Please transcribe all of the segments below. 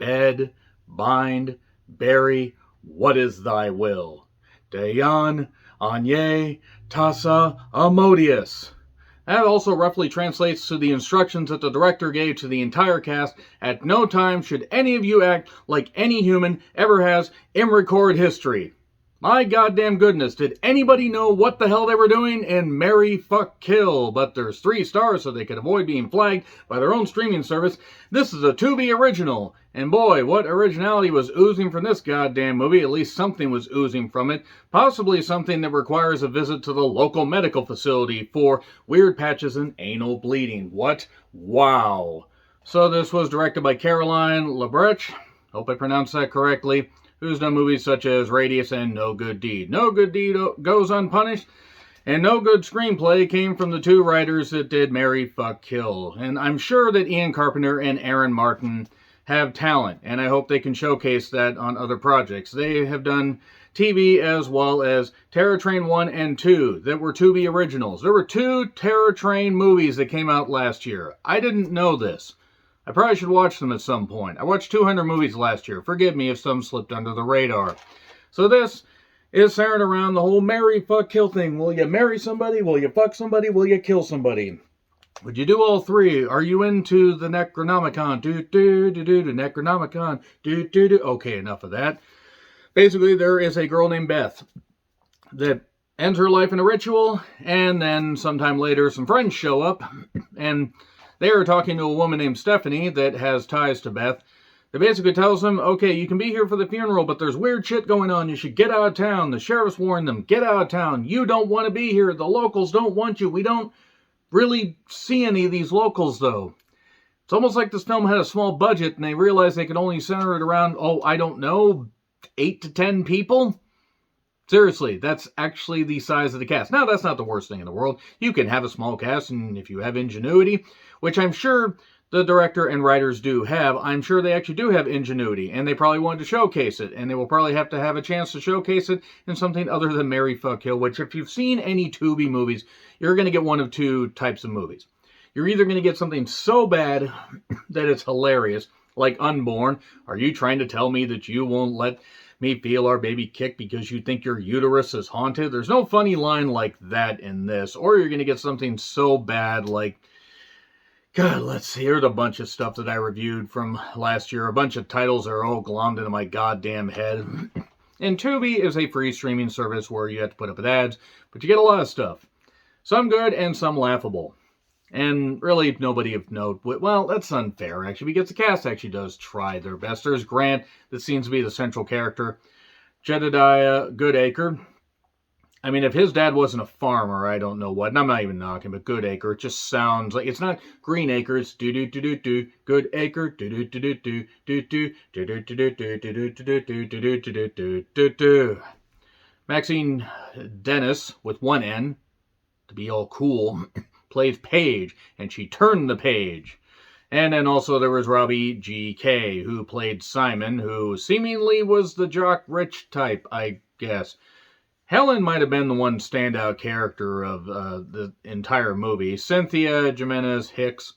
bed, bind, bury, what is thy will? Dayan, Anye, Tassa, Asmodeus. That also roughly translates to the instructions that the director gave to the entire cast. At no time should any of you act like any human ever has in record history. My goddamn goodness, did anybody know what the hell they were doing in Marry, Fuck, Kill? But there's 3 stars so they could avoid being flagged by their own streaming service. This is a Tubi original. And boy, what originality was oozing from this goddamn movie. At least something was oozing from it. Possibly something that requires a visit to the local medical facility for weird patches and anal bleeding. What? Wow. So this was directed by Caroline Lebrecht. Hope I pronounced that correctly. Who's done movies such as Radius and No Good Deed. No Good Deed goes unpunished, and no good screenplay came from the 2 writers that did Marry, Fuck, Kill. And I'm sure that Ian Carpenter and Aaron Martin have talent, and I hope they can showcase that on other projects. They have done TV as well as Terror Train 1 and 2 that were Tubi originals. There were 2 Terror Train movies that came out last year. I didn't know this. I probably should watch them at some point. I watched 200 movies last year. Forgive me if some slipped under the radar. So this is centered around the whole marry, fuck, kill thing. Will you marry somebody? Will you fuck somebody? Will you kill somebody? Would you do all 3? Are you into the Necronomicon? The Necronomicon. Okay, enough of that. Basically, there is a girl named Beth that ends her life in a ritual, and then sometime later some friends show up, and they are talking to a woman named Stephanie that has ties to Beth. That basically tells them, okay, you can be here for the funeral, but there's weird shit going on. You should get out of town. The sheriff's warned them. Get out of town. You don't want to be here. The locals don't want you. We don't really see any of these locals, though. It's almost like this film had a small budget, and they realized they could only center it around, I don't know, 8 to 10 people? Seriously, that's actually the size of the cast. Now, that's not the worst thing in the world. You can have a small cast, and if you have ingenuity, which I'm sure the director and writers do have, I'm sure they actually do have ingenuity, and they probably wanted to showcase it, and they will probably have to have a chance to showcase it in something other than Marry, Fuck, Kill, which if you've seen any Tubi movies, you're going to get one of 2 types of movies. You're either going to get something so bad that it's hilarious, like Unborn. Are you trying to tell me that you won't let me feel our baby kick because you think your uterus is haunted? There's no funny line like that in this. Or you're going to get something so bad like, God, let's see, here's a bunch of stuff that I reviewed from last year. A bunch of titles are all glommed into my goddamn head. And Tubi is a free streaming service where you have to put up with ads, but you get a lot of stuff. Some good and some laughable. And really, nobody of note. Well, that's unfair, actually, because the cast actually does try their best. There's Grant, that seems to be the central character. Jedediah Goodacre. I mean, if his dad wasn't a farmer, I don't know what. And I'm not even knocking, but Goodacre, it just sounds like, it's not Green Acres, do-do-do-do-do, Goodacre, do-do-do-do-do, do-do, do-do-do-do-do-do-do-do-do-do-do-do. Maxine Dennis, with 1 N, to be all cool, plays Paige, and she turned the page. And then also there was Robbie G.K., who played Simon, who seemingly was the jock rich type, I guess. Helen might have been the one standout character of the entire movie. Cynthia Jimenez Hicks.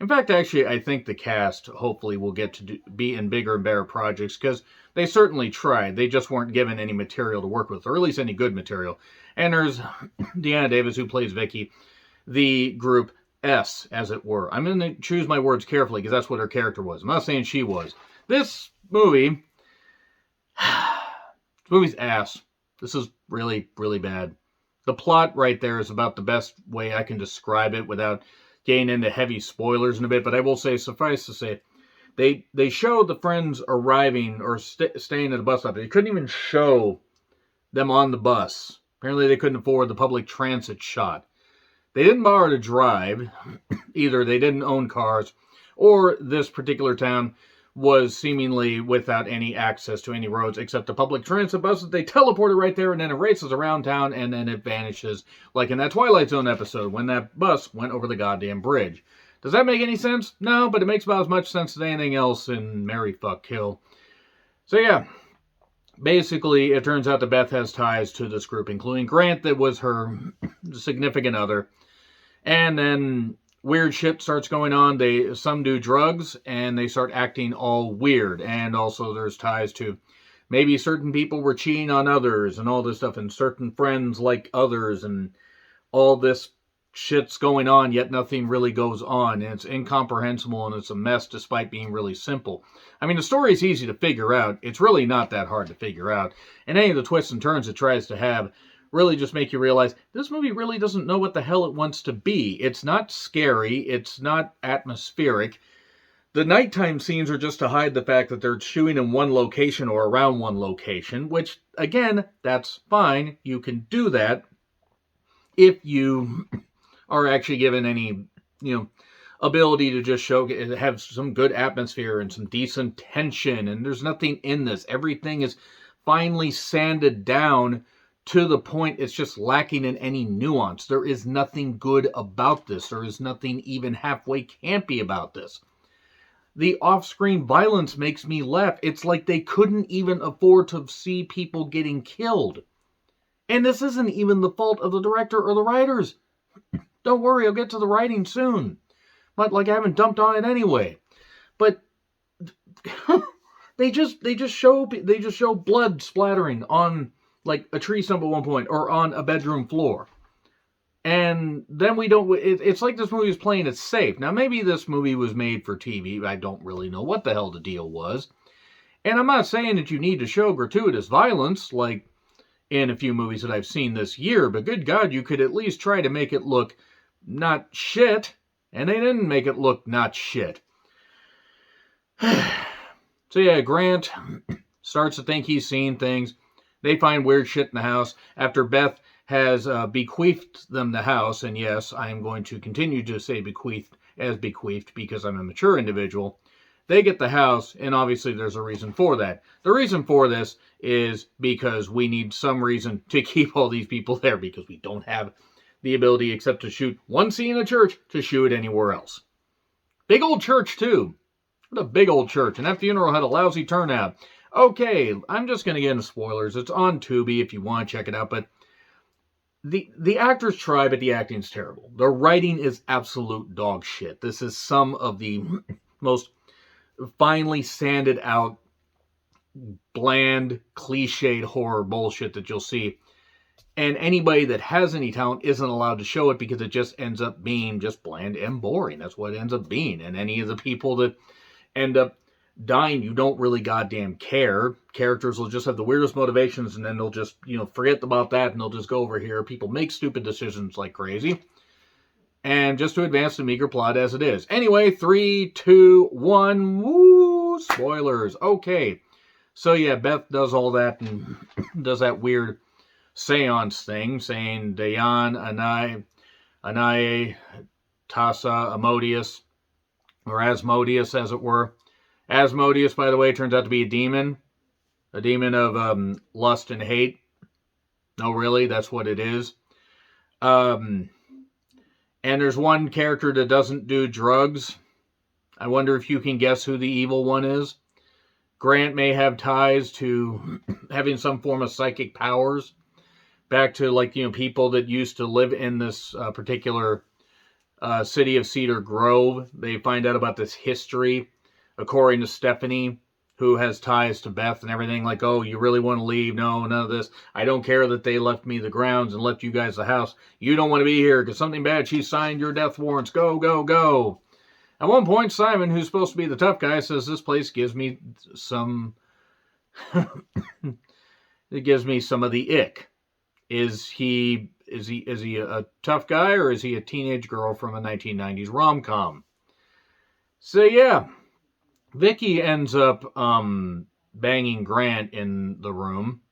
In fact, actually, I think the cast hopefully will get to be in bigger and better projects, because they certainly tried. They just weren't given any material to work with, or at least any good material. And there's Deanna Davis, who plays Vicky, the group S, as it were. I'm going to choose my words carefully, because that's what her character was. I'm not saying she was. This movie's ass. This is really, really bad. The plot right there is about the best way I can describe it without getting into heavy spoilers in a bit, but I will say, suffice to say, they showed the friends arriving or staying at a bus stop. They couldn't even show them on the bus. Apparently they couldn't afford the public transit shot. They didn't bother to drive. Either they didn't own cars, or this particular town was seemingly without any access to any roads except the public transit buses. They teleported right there, and then it races around town, and then it vanishes, like in that Twilight Zone episode when that bus went over the goddamn bridge. Does that make any sense? No, but it makes about as much sense as anything else in Marry, Fuck, Kill. So yeah, basically it turns out that Beth has ties to this group, including Grant, that was her significant other. And then weird shit starts going on. Some do drugs, and they start acting all weird. And also there's ties to maybe certain people were cheating on others and all this stuff, and certain friends like others, and all this shit's going on, yet nothing really goes on, and it's incomprehensible, and it's a mess despite being really simple. I mean, the story is easy to figure out. It's really not that hard to figure out, and any of the twists and turns it tries to have really just make you realize this movie really doesn't know what the hell it wants to be. It's not scary. It's not atmospheric. The nighttime scenes are just to hide the fact that they're shooting in one location or around one location, which, again, that's fine. You can do that if you are actually given any, ability to just have some good atmosphere and some decent tension. And there's nothing in this. Everything is finely sanded down to the point it's just lacking in any nuance. There is nothing good about this. There is nothing even halfway campy about this. The off-screen violence makes me laugh. It's like they couldn't even afford to see people getting killed. And this isn't even the fault of the director or the writers. Don't worry, I'll get to the writing soon. But I haven't dumped on it anyway. But they just show blood splattering on a tree stump at one point, or on a bedroom floor. And then it's like this movie is playing it safe. Now, maybe this movie was made for TV. I don't really know what the hell the deal was. And I'm not saying that you need to show gratuitous violence, like in a few movies that I've seen this year, but good God, you could at least try to make it look not shit, and they didn't make it look not shit. So yeah, Grant starts to think he's seen things. They find weird shit in the house after Beth has bequeathed them the house, and yes, I am going to continue to say bequeathed because I'm a mature individual. They get the house, and obviously there's a reason for that. The reason for this is because we need some reason to keep all these people there, because we don't have the ability, except to shoot one scene in a church, to shoot it anywhere else. Big old church, too. What a big old church. And that funeral had a lousy turnout. Okay, I'm just going to get into spoilers. It's on Tubi if you want to check it out, but the actors try, but the acting's terrible. The writing is absolute dog shit. This is some of the most finely sanded out, bland, cliched horror bullshit that you'll see. And anybody that has any talent isn't allowed to show it, because it just ends up being just bland and boring. That's what it ends up being. And any of the people that end up dying, you don't really goddamn care. Characters will just have the weirdest motivations, and then they'll just, forget about that, and they'll just go over here. People make stupid decisions like crazy. And just to advance the meager plot as it is. Anyway, 3, 2, 1, woo! Spoilers. Okay. So yeah, Beth does all that and does that weird seance thing, saying Dayan, Anaye, Tassa, Asmodeus, or Asmodeus, as it were. Asmodeus, by the way, turns out to be a demon of lust and hate. No, really, that's what it is. And there's one character that doesn't do drugs. I wonder if you can guess who the evil one is. Grant may have ties to having some form of psychic powers. Back to, people that used to live in this particular city of Cedar Grove. They find out about this history, according to Stephanie, who has ties to Beth and everything. Oh, you really want to leave? No, none of this. I don't care that they left me the grounds and left you guys the house. You don't want to be here because something bad. She signed your death warrants. Go, go, go. At one point, Simon, who's supposed to be the tough guy, says, this place gives me some... it gives me some of the ick. Is he a tough guy, or is he a teenage girl from a 1990s rom-com? So yeah, Vicky ends up banging Grant in the room,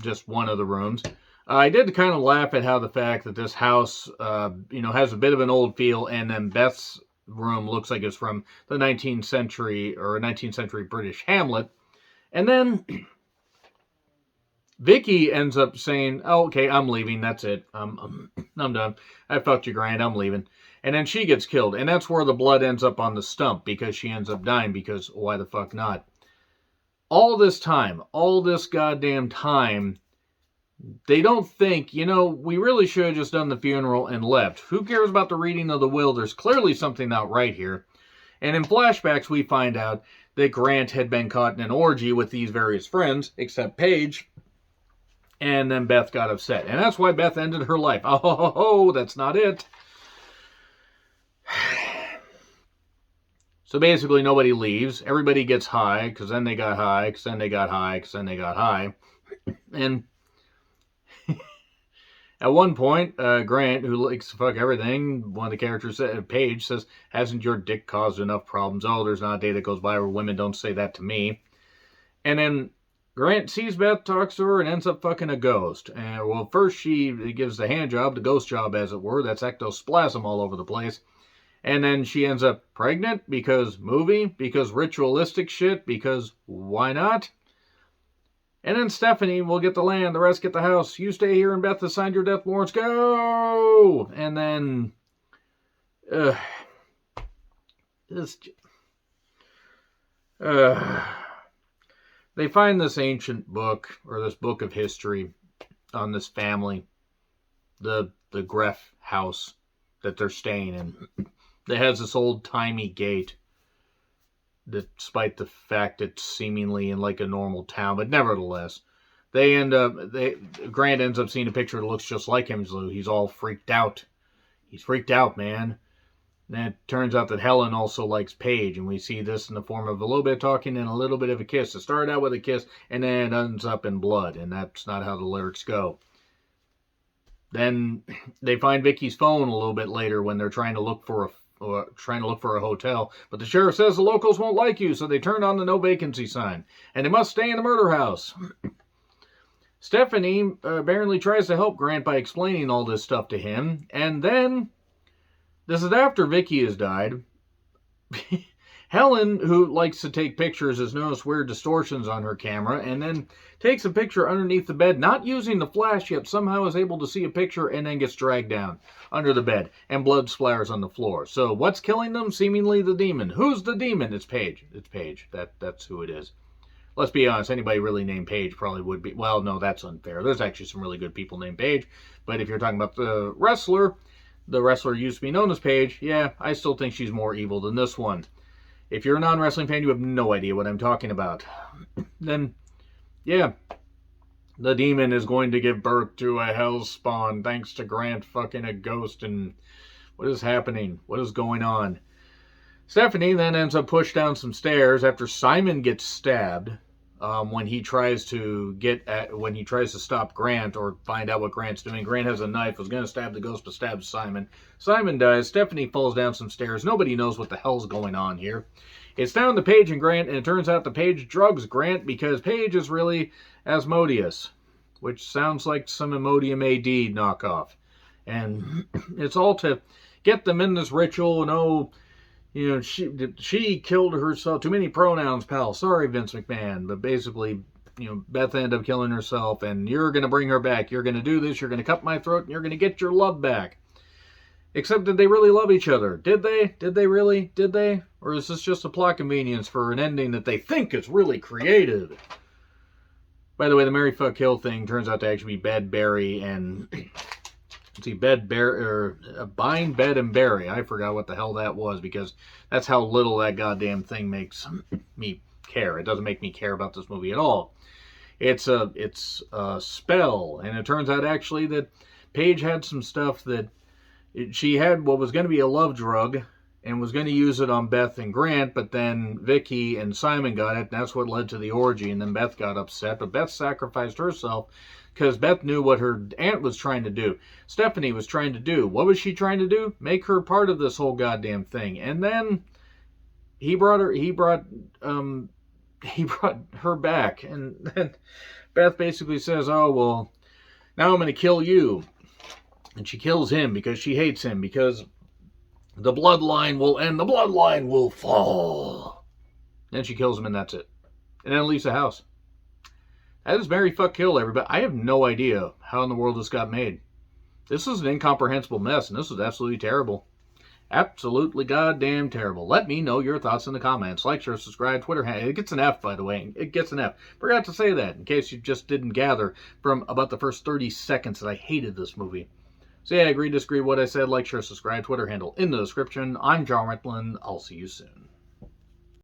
just one of the rooms. I did kind of laugh at how the fact that this house, has a bit of an old feel, and then Beth's room looks like it's from the 19th century or a 19th century British Hamlet, and then Vicky ends up saying, oh, okay, I'm leaving. That's it. I'm done. I fucked you, Grant. I'm leaving. And then she gets killed. And that's where the blood ends up on the stump, because she ends up dying, because why the fuck not? All this time, all this goddamn time, They don't think, we really should have just done the funeral and left. Who cares about the reading of the will? There's clearly something not right here. And in flashbacks, we find out that Grant had been caught in an orgy with these various friends, except Paige. And then Beth got upset. And that's why Beth ended her life. Oh, that's not it. So basically, nobody leaves. Everybody gets high, because then they got high, because then they got high, because then they got high. And at one point, Grant, who likes to fuck everything, one of the characters, Paige, says, hasn't your dick caused enough problems? Oh, there's not a day that goes by where women don't say that to me. And then Grant sees Beth, talks to her, and ends up fucking a ghost. Well, first she gives the hand job, the ghost job, as it were. That's ectoplasm all over the place. And then she ends up pregnant because movie, because ritualistic shit, because why not? And then Stephanie will get the land, the rest get the house. You stay here and Beth has signed your death warrants. Go! And then... they find this ancient book, or this book of history, on this family. The Greff house that they're staying in. That has this old-timey gate. Despite the fact it's seemingly in like a normal town, but nevertheless, Grant ends up seeing a picture that looks just like him. He's all freaked out. He's freaked out, man. And it turns out that Helen also likes Paige, and we see this in the form of a little bit of talking and a little bit of a kiss. It started out with a kiss, and then it ends up in blood, and that's not how the lyrics go. Then they find Vicky's phone a little bit later when they're trying to look for a hotel, but the sheriff says the locals won't like you, so they turn on the no vacancy sign, and they must stay in the murder house. Stephanie apparently tries to help Grant by explaining all this stuff to him, and then, this is after Vicky has died, Helen, who likes to take pictures, has noticed weird distortions on her camera, and then takes a picture underneath the bed, not using the flash yet, somehow is able to see a picture, and then gets dragged down under the bed, and blood splatters on the floor. So what's killing them? Seemingly the demon. Who's the demon? It's Paige. It's Paige. That's who it is. Let's be honest, anybody really named Paige probably would be. Well, no, that's unfair. There's actually some really good people named Paige, but if you're talking about the wrestler used to be known as Paige, yeah, I still think she's more evil than this one. If you're a non-wrestling fan, you have no idea what I'm talking about. Then, yeah, the demon is going to give birth to a hell spawn thanks to Grant fucking a ghost. And what is happening? What is going on? Stephanie then ends up pushed down some stairs after Simon gets stabbed when he tries to stop Grant or find out what Grant's doing. Grant has a knife, was going to stab the ghost, but stabs Simon. Simon dies. Stephanie falls down some stairs. Nobody knows what the hell's going on here. It's down to Paige and Grant, and it turns out that Paige drugs Grant because Paige is really Asmodeus, which sounds like some Imodium AD knockoff. And it's all to get them in this ritual, and she killed herself. Too many pronouns, pal. Sorry, Vince McMahon. But basically, Beth ended up killing herself, and you're going to bring her back. You're going to do this. You're going to cut my throat, and you're going to get your love back. Except, did they really love each other? Did they? Did they really? Did they? Or is this just a plot convenience for an ending that they think is really creative? By the way, the Mary Fuck Kill thing turns out to actually be Bed, Bury, and... Bind, Bed, and Bury. I forgot what the hell that was, because that's how little that goddamn thing makes me care. It doesn't make me care about this movie at all. It's a spell, and it turns out actually that Paige had some stuff that she had what was going to be a love drug and was going to use it on Beth and Grant, but then Vicky and Simon got it, and that's what led to the orgy, and then Beth got upset, but Beth sacrificed herself because Beth knew what her aunt was trying to do. Stephanie was trying to do. What was she trying to do? Make her part of this whole goddamn thing. And then he brought her back, and then Beth basically says, "Oh, well, now I'm going to kill you." And she kills him because she hates him, because the bloodline will end, the bloodline will fall. Then she kills him, and that's it. And then leaves the house. That is Mary Fuck Kill, everybody. I have no idea how in the world this got made. This was an incomprehensible mess, and this was absolutely terrible. Absolutely goddamn terrible. Let me know your thoughts in the comments. Like, share, subscribe, Twitter handle. It gets an F, by the way. It gets an F. Forgot to say that in case you just didn't gather from about the first 30 seconds that I hated this movie. So yeah, agree, disagree with what I said. Like, share, subscribe, Twitter handle in the description. I'm John Ritlin. I'll see you soon.